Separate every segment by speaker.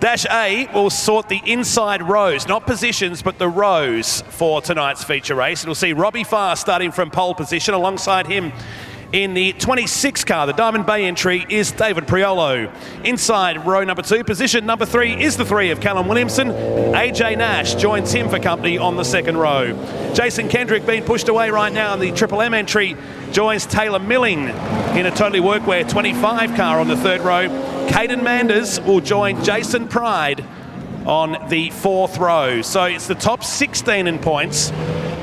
Speaker 1: Dash A will sort the inside rows, not positions, but the rows for tonight's feature race. It'll see Robbie Farr starting from pole position. Alongside him in the 26 car, the Diamond Bay entry, is David Priolo. Inside row number 2, position number 3 is the 3 of Callum Williamson. AJ Nash joins him for company on the second row. Jason Kendrick being pushed away right now in the Triple M entry joins Taylor Milling in a Totally Workwear 25 car on the third row. Caden Manders will join Jason Pride on the fourth row. So it's the top 16 in points.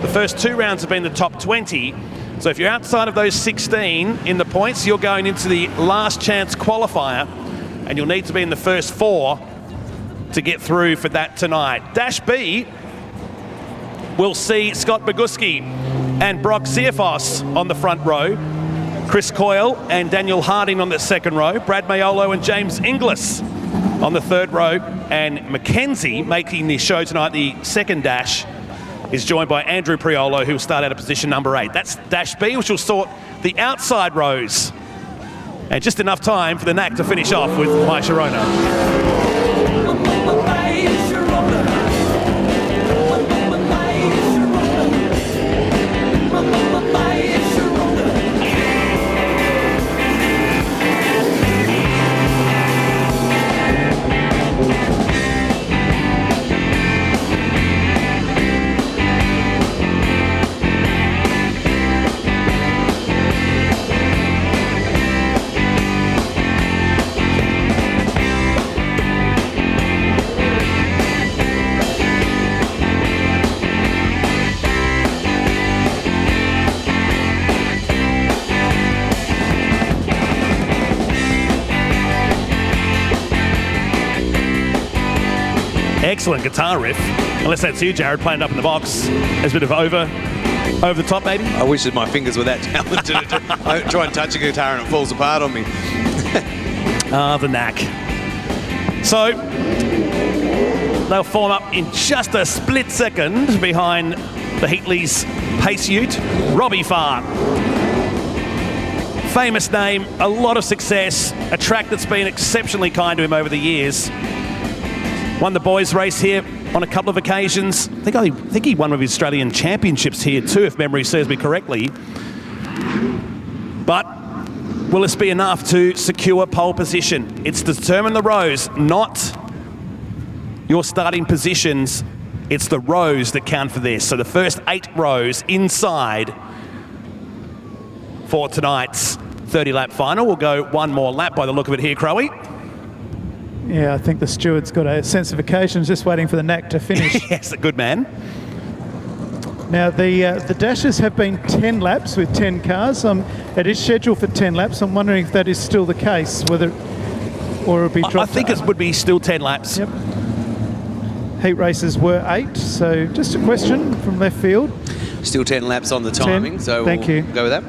Speaker 1: The first 2 rounds have been the top 20. So if you're outside of those 16 in the points, you're going into the last chance qualifier, and you'll need to be in the first 4 to get through for that tonight. Dash B will see Scott Boguski and Brock Ziafos on the front row. Chris Coyle and Daniel Harding on the second row. Brad Mayolo and James Inglis on the third row. And Mackenzie, making the show tonight, the second dash, is joined by Andrew Priolo, who will start out of position number 8. That's Dash B, which will sort the outside rows. And just enough time for the knack to finish off with My Sharona. Excellent guitar riff. Unless that's you, Jared, playing it up in the box. As a bit of over the top, maybe?
Speaker 2: I wish that my fingers were that talented. I try and touch a guitar and it falls apart on me.
Speaker 1: The knack. So, they'll form up in just a split second behind the Heatley's pace ute, Robbie Farr. Famous name, a lot of success, a track that's been exceptionally kind to him over the years. Won the boys' race here on a couple of occasions. I think he won one of his Australian championships here too, if memory serves me correctly. But will this be enough to secure pole position? It's to determine the rows, not your starting positions. It's the rows that count for this. So the first 8 rows inside for tonight's 30-lap final. We'll go one more lap by the look of it here, Crowe.
Speaker 3: Yeah, I think the steward's got a sense of occasion, just waiting for the knack to finish.
Speaker 1: Yes, a good man.
Speaker 3: Now, the dashes have been 10 laps with 10 cars. It is scheduled for 10 laps. I'm wondering if that is still the case, whether or it'll be dropped.
Speaker 1: I think it would be still 10 laps.
Speaker 3: Yep. Heat races were 8, so just a question from left field.
Speaker 2: Still 10 laps on the timing,
Speaker 3: 10.
Speaker 2: so
Speaker 3: Thank you.
Speaker 2: Go with that.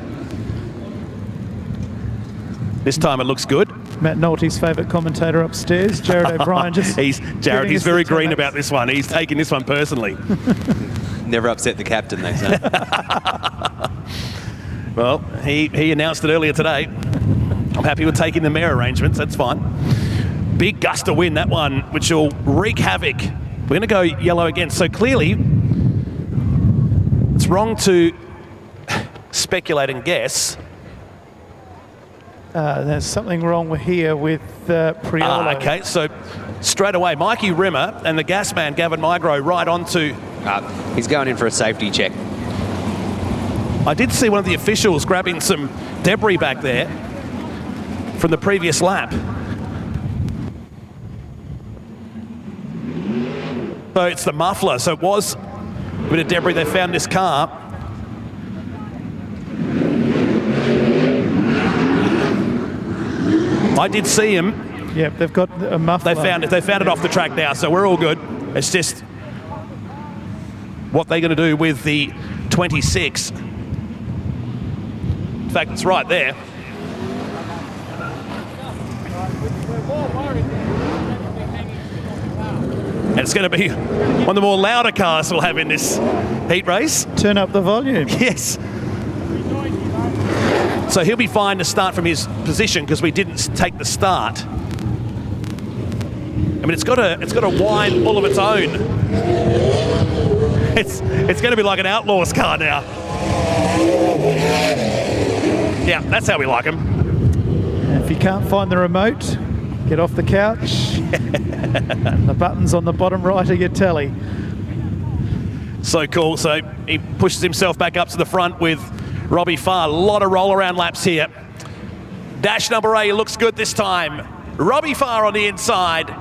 Speaker 1: This time it looks good.
Speaker 3: Matt Nolte's favourite commentator upstairs, Jared O'Brien.
Speaker 1: He's very green about this one. He's taking this one personally.
Speaker 2: Never upset the captain, they say.
Speaker 1: Well, he announced it earlier today. I'm happy with taking the mayor arrangements. That's fine. Big gust of wind, that one, which will wreak havoc. We're going to go yellow again. So clearly, it's wrong to speculate and guess.
Speaker 3: There's something wrong here with Priolo.
Speaker 1: Okay, so straight away, Mikey Rimmer and the gas man, Gavin Migro, right onto...
Speaker 2: He's going in for a safety check.
Speaker 1: I did see one of the officials grabbing some debris back there from the previous lap. So it's the muffler. So it was a bit of debris. They found this car. I did see him.
Speaker 3: Yep, they've got a muffler.
Speaker 1: They found it. They found it off the track now, so we're all good. It's just what they're going to do with the 26. In fact, it's right there. And it's going to be one of the more louder cars we'll have in this heat race.
Speaker 3: Turn up the volume.
Speaker 1: Yes. So he'll be fine to start from his position because we didn't take the start. And mean, it's got a whine all of its own. It's going to be like an Outlaws car now. Yeah, that's how we like them.
Speaker 3: And if you can't find the remote, get off the couch. The button's on the bottom right of your telly.
Speaker 1: So cool. So he pushes himself back up to the front with Robbie Farr. A lot of roll-around laps here. Dash number 8 looks good this time. Robbie Farr on the inside.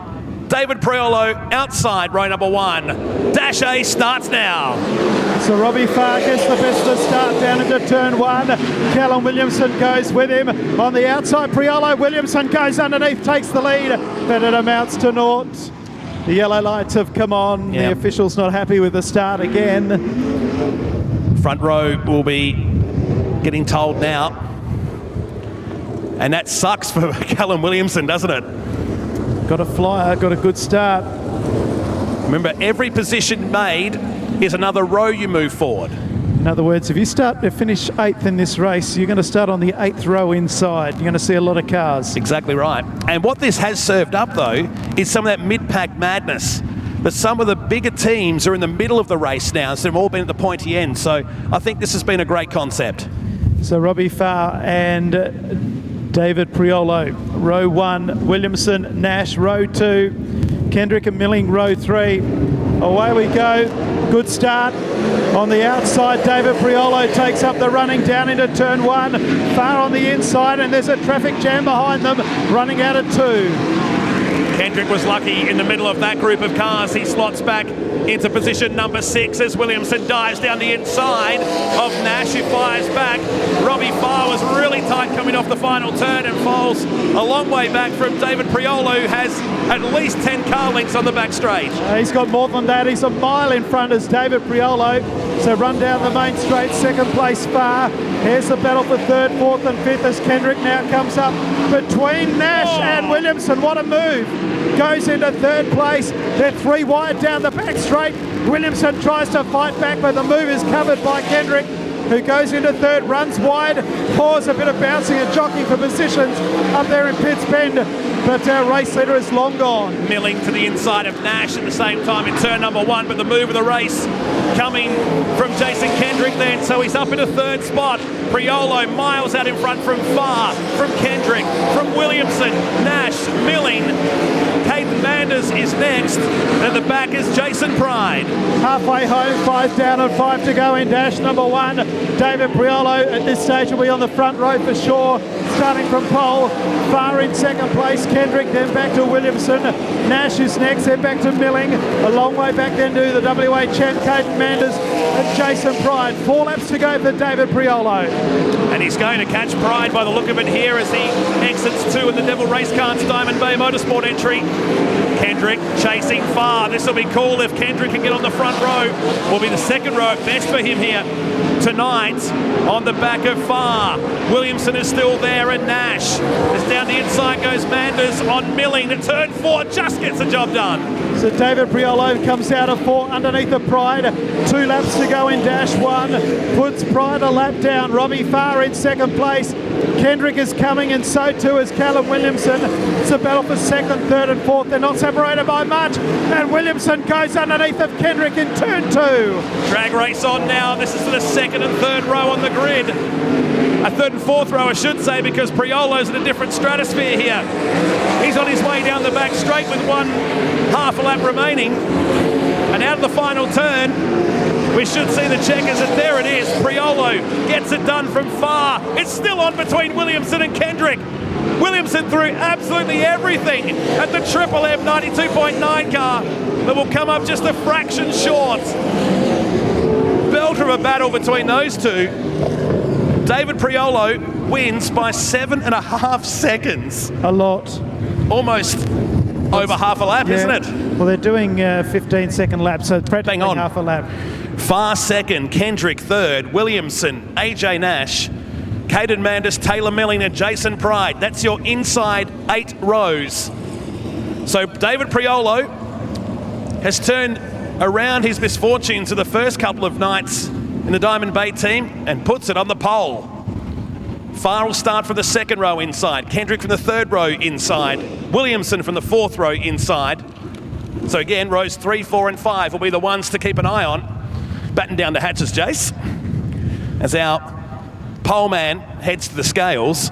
Speaker 1: David Priolo outside row number 1. Dash A starts now.
Speaker 3: So Robbie Farr gets the best of start down into turn 1. Callum Williamson goes with him. On the outside, Priolo Williamson goes underneath, takes the lead, but it amounts to naught. The yellow lights have come on.
Speaker 1: Yep.
Speaker 3: The official's not happy with the start again.
Speaker 1: Front row will be getting told now. And that sucks for Callum Williamson, doesn't it?
Speaker 3: Got a flyer, got a good start.
Speaker 1: Remember, every position made is another row you move forward.
Speaker 3: In other words, if you start to finish 8th in this race, you're going to start on the 8th row inside. You're going to see a lot of cars.
Speaker 1: Exactly right. And what this has served up, though, is some of that mid-pack madness. That some of the bigger teams are in the middle of the race now, so they've all been at the pointy end. So I think this has been a great concept.
Speaker 3: So Robbie Farr and David Priolo, row 1, Williamson, Nash, row 2, Kendrick and Milling, row 3. Away we go. Good start. On the outside, David Priolo takes up the running down into turn 1. Farr on the inside, and there's a traffic jam behind them, running out of 2.
Speaker 1: Kendrick was lucky in the middle of that group of cars. He slots back into position number 6 as Williamson dives down the inside of Nash, who fires back. Robbie Farr was really tight coming off the final turn and falls a long way back from David Priolo, who has at least 10 car lengths on the back straight.
Speaker 3: He's got more than that. He's a mile in front as David Priolo. So run down the main straight, second place Farr. Here's the battle for 3rd, 4th and 5th as Kendrick now comes up between Nash and Williamson. What a move. Goes into 3rd place. They're 3 wide down the back straight. Williamson tries to fight back, but the move is covered by Kendrick, who goes into 3rd, runs wide, pours a bit of bouncing and jockeying for positions up there in Pitts Bend, but our race leader is long gone.
Speaker 1: Milling to the inside of Nash at the same time in turn number 1, but the move of the race coming from Jason Kendrick then, so he's up in a 3rd spot. Priolo miles out in front from Farr, from Kendrick, from Williamson, Nash, Milling. Caden Manders is next, and at the back is Jason Pride.
Speaker 3: Halfway home, 5 down and 5 to go in dash number 1. David Priolo at this stage will be on the front row for sure, starting from pole. Farr in 2nd place, Kendrick, then back to Williamson. Nash is next, then back to Milling. A long way back then to the WA champ, Caden Manders and Jason Pride. 4 laps to go for David Priolo.
Speaker 1: And he's going to catch Pride by the look of it here as he exits 2 in the Devil Race Car's Diamond Bay Motorsport entry. Kendrick chasing Farr. This will be cool if Kendrick can get on the front row. Will be the 2nd row at best for him here tonight on the back of Farr. Williamson is still there and Nash. As down the inside goes Manders on Milling. The turn 4 just gets the job done.
Speaker 3: So David Priolo comes out of 4 underneath the Pride. 2 laps to go in dash 1. Puts Pride a lap down. Robbie Farr in 2nd place. Kendrick is coming and so too is Callum Williamson. It's a battle for 2nd, 3rd and 4th. They're not separated by much. And Williamson goes underneath of Kendrick in turn 2.
Speaker 1: Drag race on now. This is for the 2nd and 3rd row on the grid. A 3rd and 4th row, I should say, because Priolo's in a different stratosphere here. He's on his way down the back straight with 1.5 lap remaining. And out of the final turn, we should see the checkers, and there it is. Priolo gets it done from Farr. It's still on between Williamson and Kendrick. Williamson threw absolutely everything at the Triple M 92.9 car that will come up just a fraction short. Belter of a battle between those two. David Priolo wins by 7.5 seconds.
Speaker 3: A lot.
Speaker 1: Almost over half a lap, isn't it?
Speaker 3: Well, they're doing 15-second laps, so practically half a lap.
Speaker 1: Farr 2nd, Kendrick 3rd, Williamson, AJ Nash, Caden Manders, Taylor Milling and Jason Pride. That's your inside 8 rows. So David Priolo has turned around his misfortunes of the first couple of nights in the Diamond Bay team and puts it on the pole. Farr will start from the 2nd row inside, Kendrick from the 3rd row inside, Williamson from the 4th row inside. So again, rows 3, 4 and 5 will be the ones to keep an eye on. Batten down the hatches, Jace, as our pole man heads to the scales.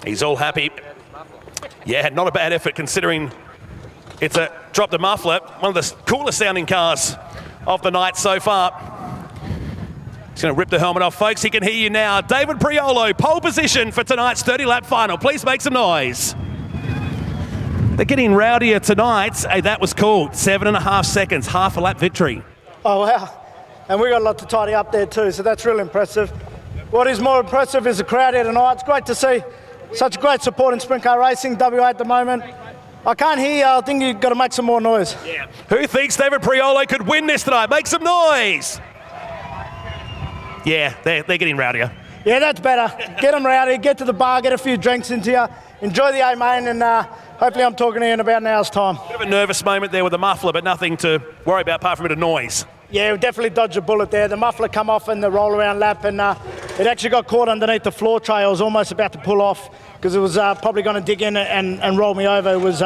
Speaker 1: He's all happy. Yeah, not a bad effort considering it's a drop the muffler, one of the coolest sounding cars of the night so far. He's going to rip the helmet off, folks. He can hear you now. David Priolo, pole position for tonight's 30-lap final. Please make some noise. They're getting rowdier tonight. Hey, that was cool. 7.5 seconds, half a lap victory.
Speaker 4: Oh, wow. And we got a lot to tidy up there too, so that's really impressive. What is more impressive is the crowd here tonight. It's great to see such great support in sprint car racing, WA at the moment. I can't hear you. I think you've got to make some more noise.
Speaker 1: Yeah. Who thinks David Priolo could win this tonight? Make some noise. Yeah, they're getting rowdier.
Speaker 4: Yeah, that's better. Get them rowdy, get to the bar, get a few drinks into you, enjoy the A-main, and hopefully I'm talking to you in about an hour's time.
Speaker 1: Bit of a nervous moment there with the muffler, but nothing to worry about apart from a bit of noise.
Speaker 4: Yeah, we definitely dodged a bullet there. The muffler come off in the roll-around lap, and it actually got caught underneath the floor tray. I was almost about to pull off because it was probably going to dig in and roll me over. It was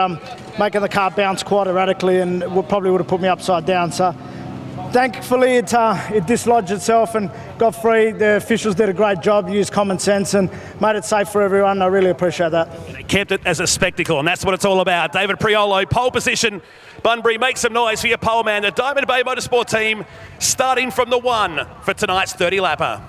Speaker 4: making the car bounce quite erratically and probably would have put me upside down. So thankfully it dislodged itself and got free. The officials did a great job, used common sense and made it safe for everyone. I really appreciate that.
Speaker 1: They kept it as a spectacle, and that's what it's all about. David Priolo, pole position. Bunbury, make some noise for your pole man. The Diamond Bay Motorsport team starting from the 1 for tonight's 30-lapper.